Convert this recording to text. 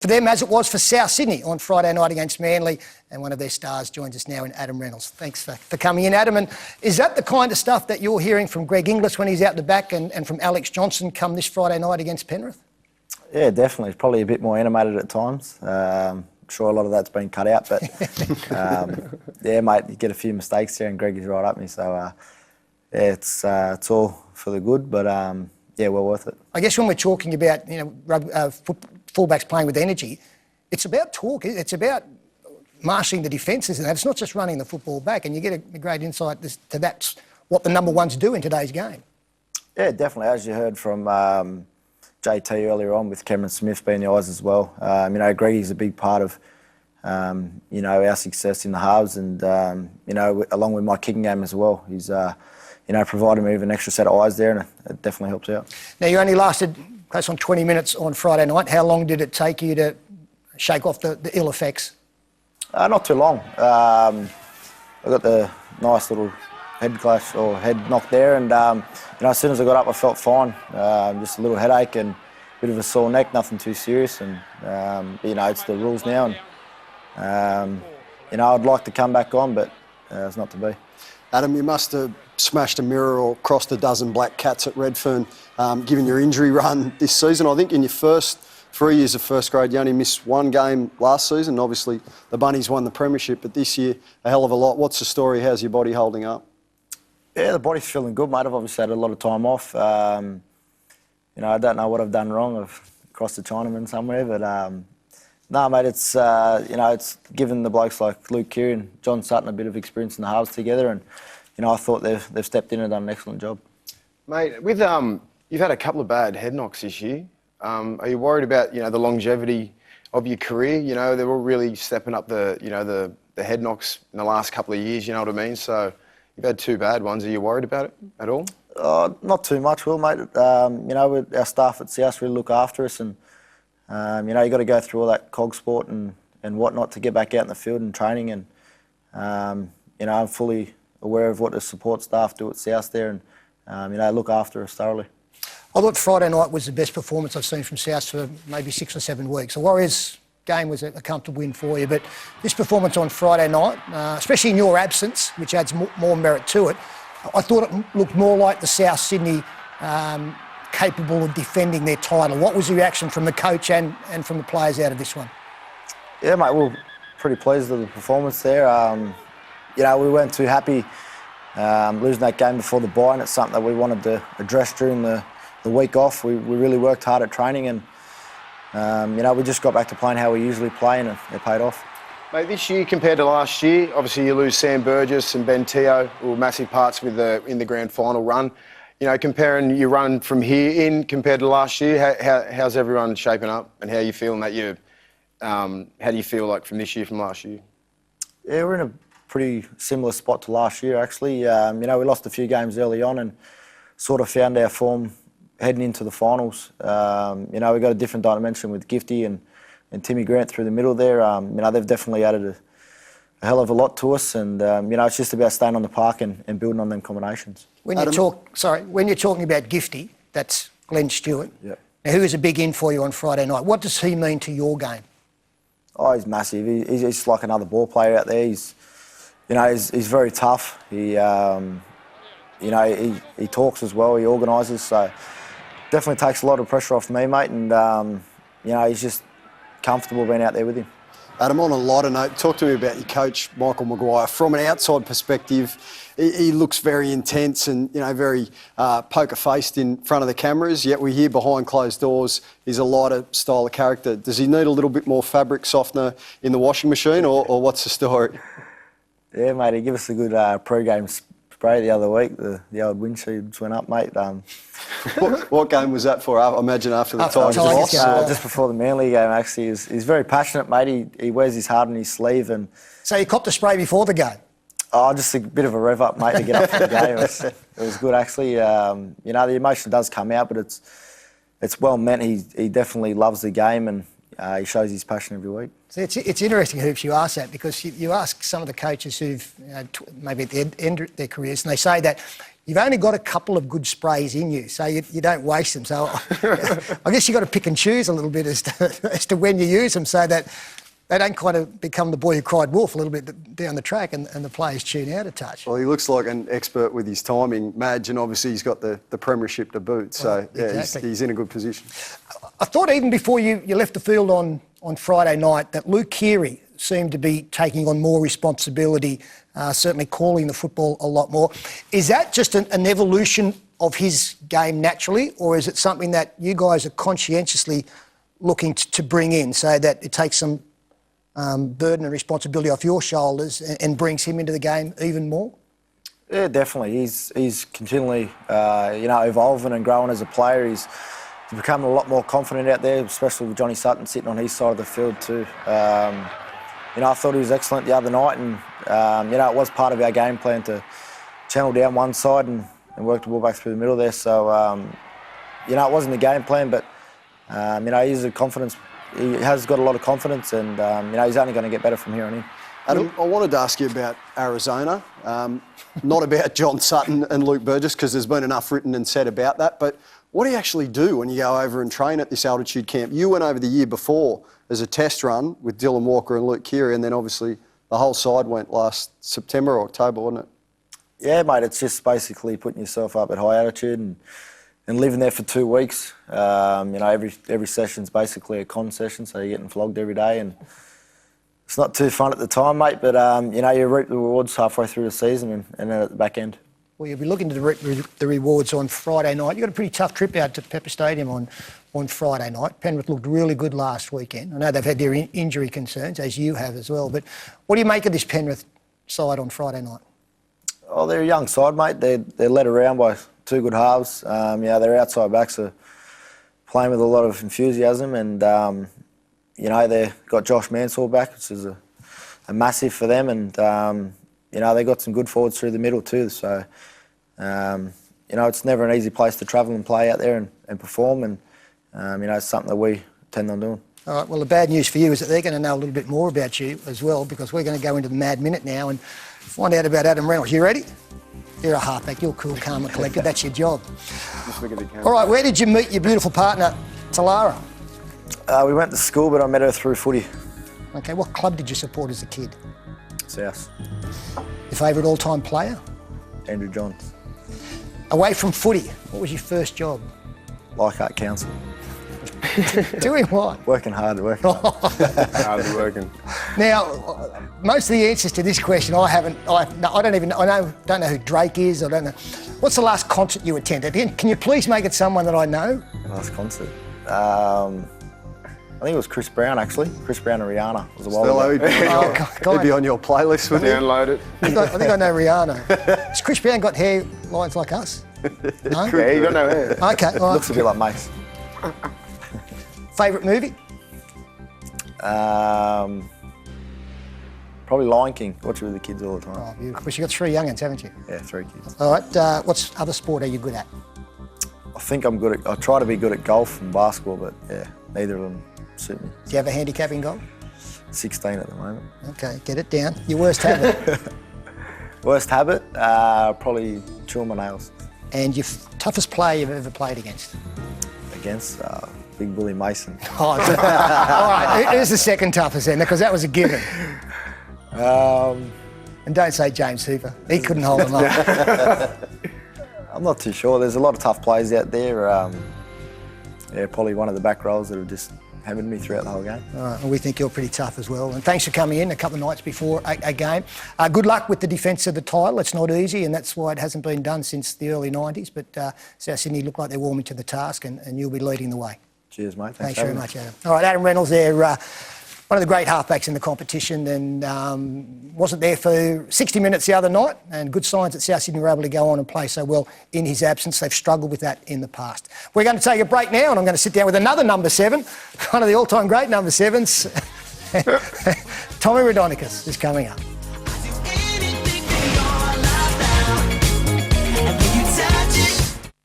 for them as it was for South Sydney on Friday night against Manly, and one of their stars joins us now in Adam Reynolds. Thanks for coming in, Adam. And is that the kind of stuff that you're hearing from Greg Inglis when he's out the back and from Alex Johnson come this Friday night against Penrith? Yeah, definitely. Probably a bit more animated at times. I'm sure a lot of that's been cut out, but yeah, mate, you get a few mistakes there and Greg is right up me. So yeah, it's all for the good, but yeah, well worth it. I guess when we're talking about fullbacks playing with energy, it's about talk. It's about marshalling the defences, and it's not just running the football back. And you get a great insight to that's what the number ones do in today's game. Yeah, definitely. As you heard from JT earlier on, with Cameron Smith being the eyes as well. You know, Greggy's a big part of you know, our success in the halves, and you know, along with my kicking game as well. He's you know, provided me with an extra set of eyes there, and it definitely helps out. Now, you only lasted close on 20 minutes on Friday night. How long did it take you to shake off the ill effects? Not too long. I got the nice little head clash or head knock there, and you know, as soon as I got up, I felt fine. Just a little headache and a bit of a sore neck, nothing too serious. And you know, it's the rules now, and you know, I'd like to come back on, but it's not to be. Adam, you must have smashed a mirror or crossed a dozen black cats at Redfern, given your injury run this season. I think in your first 3 years of first grade, you only missed one game last season. Obviously, the Bunnies won the premiership, but this year, a hell of a lot. What's the story? How's your body holding up? Yeah, the body's feeling good, mate. I've obviously had a lot of time off. You know, I don't know what I've done wrong. I've crossed the Chinaman somewhere, but no, mate, it's you know, it's given the blokes like Luke Keary and John Sutton a bit of experience in the halves together, and you know, I thought they've stepped in and done an excellent job. Mate, with you've had a couple of bad head knocks this year. Are you worried about, you know, the longevity of your career? You know, they're all really stepping up the, you know, the head knocks in the last couple of years. You know what I mean? So you've had two bad ones. Are you worried about it at all? Not too much, Will, mate. You know, our staff at South really look after us, and you know, you got to go through all that cog sport and whatnot to get back out in the field and training. And you know, I'm fully aware of what the support staff do at South there, and you know, look after us thoroughly. I thought Friday night was the best performance I've seen from South for maybe 6 or 7 weeks. The Warriors game was a comfortable win for you, but this performance on Friday night, especially in your absence, which adds more merit to it, I thought it looked more like the South Sydney capable of defending their title. What was the reaction from the coach and from the players out of this one? Yeah, mate, we were pretty pleased with the performance there. You know, we weren't too happy losing that game before the bye, and it's something that we wanted to address during the week off. We really worked hard at training, and you know, we just got back to playing how we usually play, and it paid off. Mate, this year compared to last year, obviously you lose Sam Burgess and Ben Teo, who were massive parts in the grand final run. You know, comparing your run from here in compared to last year, how's everyone shaping up, and how are you feeling that you? How do you feel like from this year from last year? Yeah, we're in a pretty similar spot to last year, actually. You know, we lost a few games early on and sort of found our form heading into the finals. You know, we got a different dimension with Gifty and Timmy Grant through the middle there. You know, they've definitely added a hell of a lot to us, and you know, it's just about staying on the park and building on them combinations. When you're talking about Gifty, that's Glenn Stewart. Yep. Now, who was a big in for you on Friday night? What does he mean to your game? Oh, he's massive. He's just like another ball player out there. He's very tough. He you know, he talks as well. He organises. So definitely takes a lot of pressure off me, mate. And you know, he's just comfortable being out there with him. Adam, on a lighter note, talk to me about your coach, Michael Maguire. From an outside perspective, he looks very intense and, you know, very poker-faced in front of the cameras, yet we hear behind closed doors he's a lighter style of character. Does he need a little bit more fabric softener in the washing machine, or what's the story? Yeah, mate, he gave us a good pre-game spray the other week. The old windshields went up, mate. What game was that for? I imagine after the Tigers loss. Just before the Manly game, actually. He's very passionate, mate. He wears his heart on his sleeve. And so you copped a spray before the game? Oh, just a bit of a rev up, mate, to get up for the game. It was good, actually. You know, the emotion does come out, but it's well meant. He definitely loves the game, and he shows his passion every week. So it's interesting, Hoops, you ask that, because you ask some of the coaches who've maybe at the end of their careers, and they say that you've only got a couple of good sprays in you, so you don't waste them. So I guess you've got to pick and choose a little bit as to when you use them, so that they don't kind of become the boy who cried wolf a little bit down the track and the players tune out a touch. Well, he looks like an expert with his timing, Madge, and obviously he's got the premiership to boot, so yeah, exactly. he's in a good position. I thought even before you left the field on Friday night that Luke Keary seemed to be taking on more responsibility, certainly calling the football a lot more. Is that just an evolution of his game naturally, or is it something that you guys are conscientiously looking to bring in so that it takes some burden and responsibility off your shoulders and brings him into the game even more? Yeah, definitely. He's continually, evolving and growing as a player. He's become a lot more confident out there, especially with Johnny Sutton sitting on his side of the field too. I thought he was excellent the other night, and it was part of our game plan to channel down one side and work the ball back through the middle there. So, it wasn't the game plan, but he's a confidence. He has got a lot of confidence, and he's only going to get better from here on in. Adam, I wanted to ask you about Arizona, not about John Sutton and Luke Burgess, because there's been enough written and said about that, but what do you actually do when you go over and train at this altitude camp? You went over the year before as a test run with Dylan Walker and Luke Keary, and then obviously the whole side went last September or October, wasn't it? Yeah, mate, it's just basically putting yourself up at high altitude and living there for 2 weeks. Every session's basically a con session, so you're getting flogged every day, and it's not too fun at the time, mate, but you reap the rewards halfway through the season and then at the back end. Well, you'll be looking to the rewards on Friday night. You got a pretty tough trip out to Pepper Stadium on Friday night. Penrith looked really good last weekend. I know they've had their injury concerns, as you have as well, but what do you make of this Penrith side on Friday night? Oh, they're a young side, mate. They're led around by 2 good halves. Their outside backs are playing with a lot of enthusiasm, and they've got Josh Mansell back, which is a massive for them, and they got some good forwards through the middle too. So it's never an easy place to travel and play out there and perform, and it's something that we intend on doing. All right, well, the bad news for you is that they're going to know a little bit more about you as well, because we're going to go into the Mad Minute now and find out about Adam Reynolds. You ready? You're a halfback. You're cool, calm and collected. That's your job. All right, where did you meet your beautiful partner, Talara? We went to school, but I met her through footy. Okay, what club did you support as a kid? South. Your favourite all-time player? Andrew Johns. Away from footy, what was your first job? Leichhardt Council. Doing what? Working hard. Hardly working. Now, most of the answers to this question I don't know who Drake is. I don't know. What's the last concert you attended? Can you please make it someone that I know? Last concert. I think it was Chris Brown, actually. Chris Brown and Rihanna. It was a while Sterlo, he'd be on your playlist, wouldn't he? Download it. I think I know Rihanna. Has Chris Brown got hair lines like us? No? Yeah, you got no hair. Okay, all right. Looks a bit like Mace. Favourite movie? Probably Lion King. Watch it with the kids all the time. Oh, beautiful. Because you've got 3 young'uns, haven't you? Yeah, 3 kids. All right, what other sport are you good at? I think I'm good at... I try to be good at golf and basketball, but yeah, neither of them suit me. Do you have a handicap in golf? 16 at the moment. Okay, get it down. Your worst habit? Worst habit? Probably chewing my nails. And your toughest player you've ever played against? Against Big Bully Mason. Oh, all right, who's the second toughest then? Because that was a given. And don't say James Hooper. He couldn't hold them up. I'm not too sure. There's a lot of tough players out there. Probably one of the back rows that have just hammered me throughout the whole game. All right, and we think you're pretty tough as well. And thanks for coming in a couple of nights before a game. Good luck with the defence of the title. It's not easy, and that's why it hasn't been done since the early 90s. But South Sydney look like they're warming to the task, and you'll be leading the way. Cheers, mate. Thanks very much, Adam. All right, Adam Reynolds there, one of the great halfbacks in the competition, and wasn't there for 60 minutes the other night, and good signs that South Sydney were able to go on and play so well in his absence. They've struggled with that in the past. We're going to take a break now, and I'm going to sit down with another number 7, one of the all-time great number 7s. Tommy Raudonikis is coming up.